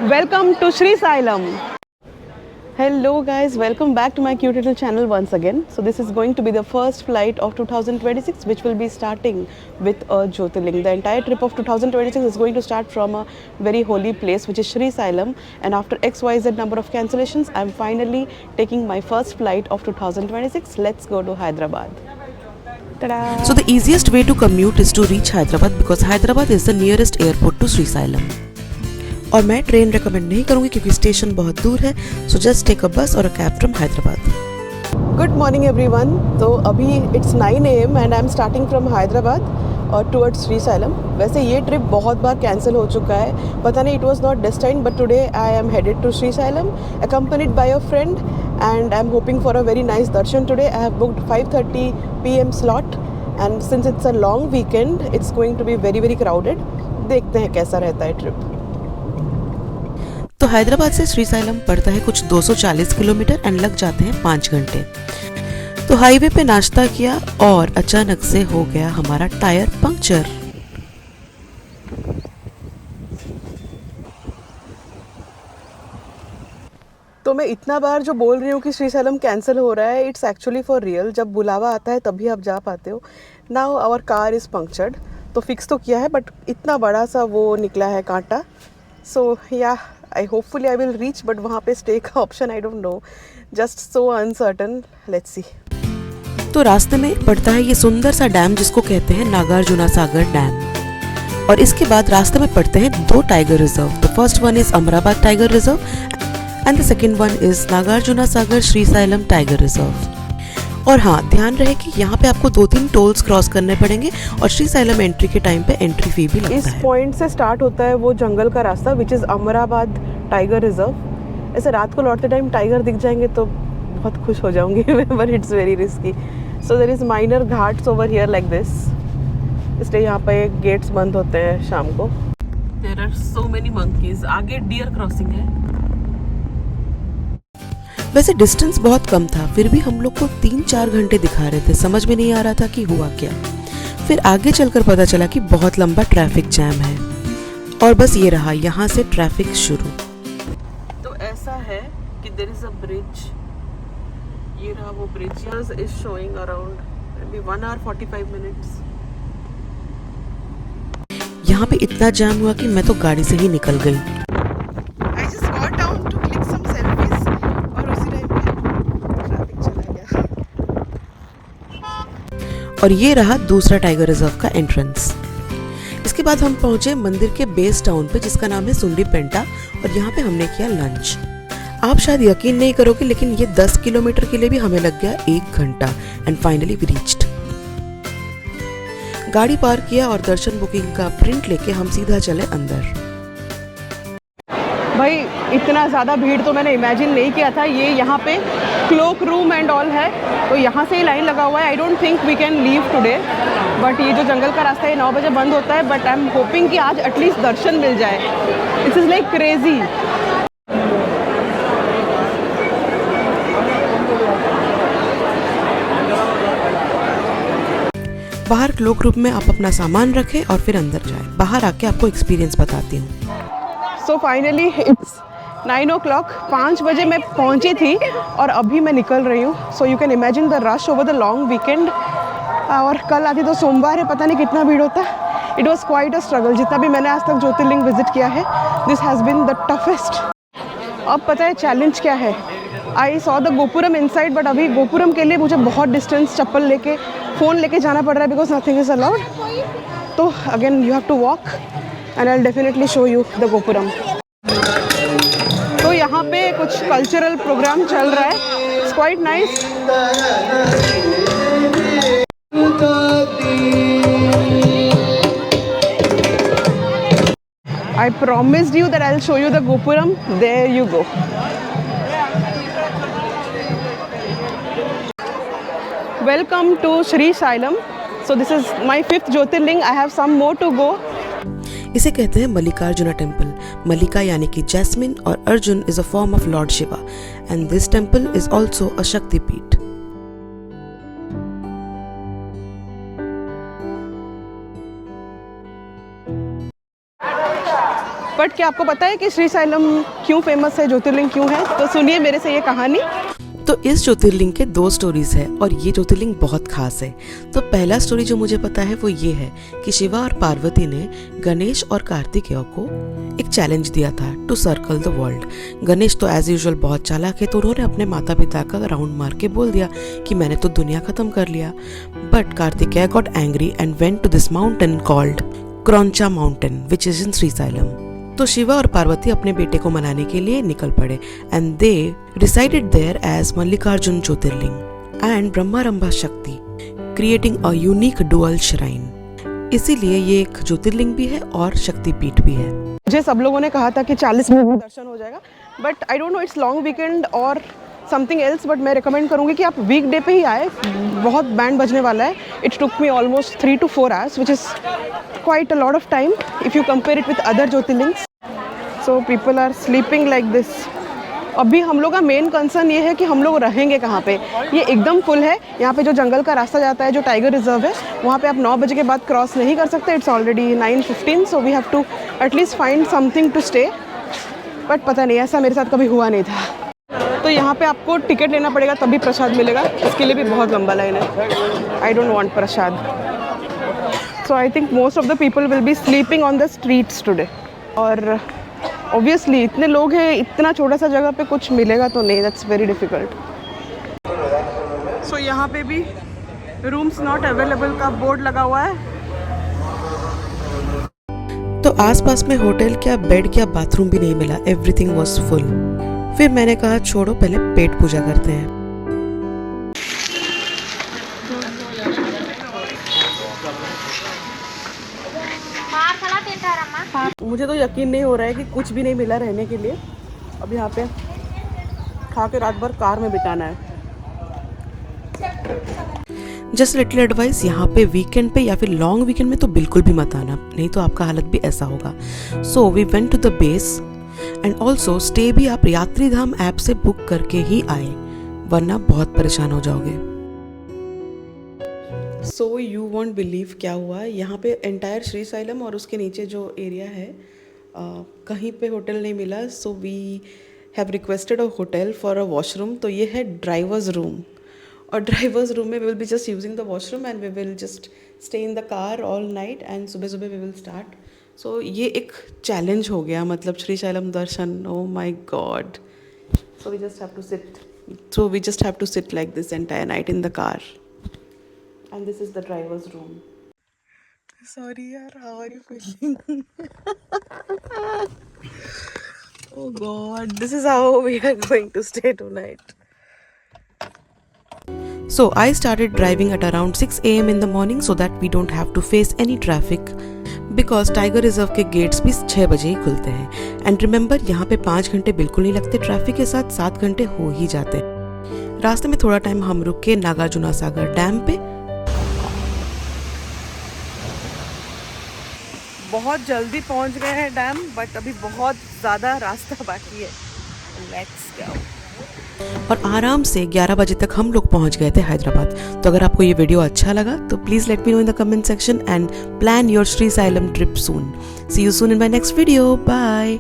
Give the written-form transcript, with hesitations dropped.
Welcome to Sri Sailam. Hello guys, welcome back to my cute little channel once again. So this is going to be the first flight of 2026 which will be starting with a Jyotirling. The entire trip of 2026 is going to start from a very holy place which is Sri Sailam, and after XYZ number of cancellations I am finally taking my first flight of 2026. Let's go to Hyderabad. Ta-da! So the easiest way to commute is to reach Hyderabad because Hyderabad is the nearest airport to Sri Sailam. और मैं train recommend नहीं करूँगी क्योंकि station बहुत दूर है. So just take a बस और a cab from Hyderabad. Good morning everyone. तो अभी it's 9 AM and I am starting from Hyderabad और टुवर्ड्स श्री सैलम. वैसे ये ट्रिप बहुत बार कैंसिल हो चुका है, पता नहीं, it was not destined, but today I am headed to Srisailam accompanied by a friend and I'm hoping for a very nice darshan today. I have booked 5:30 PM slot and since it's a long weekend it's going to be very very crowded. देखते हैं कैसा रहता है trip. तो हैदराबाद से Shri slam पड़ता है कुछ 240 किलोमीटर एंड लग जाते हैं 5 घंटे. तो हाईवे पे नाश्ता किया और अचानक से हो गया हमारा टायर पंक्चर. तो मैं इतना बार जो बोल रही हूँ कि श्री सैलम कैंसिल हो रहा है, इट्स एक्चुअली फॉर रियल. जब बुलावा आता है तभी आप जा पाते हो. Now our car is punctured. तो फिक्स तो किया है बट इतना बड़ा सा वो निकला है कांटा. सो या आई hopefully I will reach, but वहाँ पे स्टे का option I don't know, just so uncertain. Let's see. तो रास्ते में पड़ता है ये सुंदर सा डैम जिसको कहते हैं नागार्जुना सागर डैम. और इसके बाद रास्ते में पड़ते हैं 2 tiger reserve. The first one is Amrabad tiger reserve and the second one is Nagarjuna Sagar Shri slam tiger reserve. और हाँ, ध्यान रहे कि यहाँ पे आपको 2-3 टोल्स क्रॉस करने पड़ेंगे और श्री सैलम एंट्री के टाइम पे एंट्री फी भी लगता है. इस पॉइंट से स्टार्ट होता है वो जंगल का रास्ता which is Amrabad tiger reserve. ऐसे रात को लौटते टाइम टाइगर दिख जाएंगे तो बहुत खुश हो जाऊंगी but it's very risky. So there is minor ghats over here like this, इसलिए यहाँ पे गेट्स बंद होते हैं शाम को. There are so many monkeys. आगे डियर क्रॉसिंग है. वैसे डिस्टेंस बहुत कम था, फिर भी हम लोग को 3-4 घंटे दिखा रहे थे. समझ में नहीं आ रहा था कि हुआ क्या. फिर आगे चलकर पता चला कि बहुत लंबा ट्रैफिक जैम है. और बस ये रहा यहाँ से ट्रैफिक शुरू. तो ऐसा है कि देयर इज अ ब्रिज. ये रहा वो bridge. Is showing around 1 hour 45 minutes. यहाँ पे इतना जैम हुआ कि मैं तो गाड़ी से ही निकल गई. I just got down to click some selfies और उसी टाइम पे ट्रैफिक चला गया. और ये रहा दूसरा टाइगर रिजर्व का एंट्रेंस. इसके बाद हम पहुंचे मंदिर के बेस टाउन पे जिसका नाम है सुंडी पेंटा, और यहाँ पे हमने किया लंच. आप शायद यकीन नहीं करोगे लेकिन ये 10 किलोमीटर के लिए भी हमें लग गया 1 घंटा. And finally we reached. गाड़ी पार्क किया और दर्शन बुकिंग का प्रिंट लेके हम सीधा चले अंदर. भाई इतना ज़्यादा भीड़ तो मैंने इमेजिन नहीं किया था. ये यहाँ पे क्लोक रूम एंड ऑल है, तो यहाँ से ही लाइन लगा हुआ है. I don't think we can leave today, but ये जो जंगल का रास्ता है 9 बजे बंद होता है. बट आई एम होपिंग कि आज एटलीस्ट दर्शन मिल जाए. It's is like crazy. बाहर क्लोक रूम में आप अपना सामान रखें और फिर अंदर जाएं. बाहर आके आपको एक्सपीरियंस बताती हूँ. So finally it's 9 o'clock. 5 बजे मैं पहुंची थी और अभी मैं निकल रही हूँ. So you can imagine the rush over the long weekend. और कल आती तो सोमवार है, पता नहीं कितना भीड़ होता. It was quite a struggle. जितना भी मैंने आज तक ज्योतिर्लिंग विजिट किया है, this has been the toughest. अब पता है चैलेंज क्या है. I saw the gopuram inside, but अभी गोपुरम के लिए मुझे बहुत डिस्टेंस चप्पल लेके फ़ोन लेके जाना पड़ रहा है बिकॉज नथिंग इज़ अलाउड. तो again you have to walk and I will definitely show you the gopuram. तो यहाँ पे कुछ कल्चरल प्रोग्राम चल रहा है. It's quite nice. I promised you that I'll show you the Gopuram. There you go. Welcome to Sri Sailam. So this is my 5th Jyotirling. I have some more to go. इसे कहते हैं Mallikarjuna temple. मल्लिका यानी कि jasmine और Arjun is a form of Lord Shiva and this temple is also a शक्तिपीठ. But क्या आपको पता है कि श्रीशैलम क्यों फेमस है, ज्योतिर्लिंग क्यों है? तो सुनिए मेरे से ये कहानी। तो इस ज्योतिर्लिंग के 2 स्टोरीज है और ये ज्योतिर्लिंग बहुत खास है। तो पहला स्टोरी जो मुझे पता है वो ये है कि शिवा और पार्वती ने गणेश और कार्तिकेय को एक चैलेंज दिया था to circle the world. Ganesh तो एज यूजुअल बहुत चालाक है, तो उन्होंने अपने माता पिता का राउंड मार के बोल दिया कि मैंने तो दुनिया खत्म कर लिया। But Kartikeya got angry and went to this mountain called Krauncha mountain which is in Srisailam. तो शिवा और पार्वती अपने बेटे को मनाने के लिए निकल पड़े and they resided there as Mallikarjun Jyotirlinga and Brahmarambha Shakti, creating a unique dual shrine. इसीलिए ये एक ज्योतिर्लिंग भी है और शक्तिपीठ भी है। मुझे सब लोगों ने कहा था कि 40 मिनट में दर्शन हो जाएगा, but I don't know it's long weekend और समथिंग एल्स, बट मैं रिकमेंड करूँगी कि आप वीकडे पे ही आए। बहुत बैंड बजने वाला है। It took me almost 3 to 4 hours, which is quite a lot of time if you compare it with other jyotirlingas. So people are sleeping like this. अभी हम लोग का मेन कंसर्न ये है कि हम लोग रहेंगे कहाँ पे। ये एकदम फुल है। यहाँ पे जो जंगल का रास्ता जाता है, जो टाइगर रिजर्व है, वहाँ पे आप 9 बजे के बाद क्रॉस नहीं कर सकते। It's already 9:15, so we have to at least find something to stay. But पता नहीं, ऐसा मेरे साथ कभी हुआ नहीं था। तो यहाँ पे आपको टिकट लेना पड़ेगा तभी प्रसाद मिलेगा। इसके लिए भी बहुत लंबा लाइन है। I don't want Prasad. So I think most of the people will be sleeping on the streets today. और ऑब्वियसली इतने लोग हैं, इतना छोटा सा जगह पे कुछ मिलेगा तो नहीं, दैट्स वेरी डिफिकल्ट। सो यहाँ पे भी रूम्स नॉट अवेलेबल का बोर्ड लगा हुआ है। तो आसपास में होटल क्या, बेड क्या, बाथरूम भी नहीं मिला। Everything was full. फिर मैंने कहा छोड़ो, पहले पेट पूजा करते हैं। मुझे तो यकीन नहीं हो रहा है कि कुछ भी नहीं मिला रहने के लिए। अब यहाँ पे खा के रात भर कार में बिताना है। जस्ट लिटिल एडवाइस, यहाँ पे वीकेंड पे या फिर लॉन्ग वीकेंड में तो बिल्कुल भी मत आना, नहीं तो आपका हालत भी ऐसा होगा। So we went to the base and also stay भी आप यात्री धाम ऐप से बुक करके ही आए, वरना बहुत परेशान हो जाओगे। सो यू वॉन्ट बिलीव क्या हुआ। यहाँ पे एंटायर श्रीशैलम और उसके नीचे जो एरिया है कहीं पे होटल नहीं मिला। So we have requested a hotel for a washroom. तो ये है ड्राइवर्स रूम, और ड्राइवर्स रूम में we will be just using the washroom and we will just stay in the car all night and सुबह सुबह we will start. सो ये एक challenge हो गया, मतलब श्रीशैलम दर्शन। Oh my God. So we just have to sit like this entire night in the car. And this is the driver's room. Sorry yaar, how are you feeling? Oh god, this is how we are going to stay tonight. So I started driving at around 6 AM in the morning so that we don't have to face any traffic because Tiger Reserve के gates भी 6 बजे ही खुलते हैं। And remember, यहाँ पे 5 घंटे बिल्कुल नहीं लगते, ट्रैफिक के साथ 7 घंटे हो ही जाते हैं। रास्ते में थोड़ा टाइम हम रुक के नागार्जुना सागर डैम पे। बहुत जल्दी पहुंच गए हैं डैम, बट अभी बहुत ज़्यादा रास्ता बाकी है। Let's go. और आराम से 11 बजे तक हम लोग पहुंच गए थे हैदराबाद। तो अगर आपको ये वीडियो अच्छा लगा तो please let me know in the comment section and plan your Srisailam trip soon. See you soon in my next video. Bye.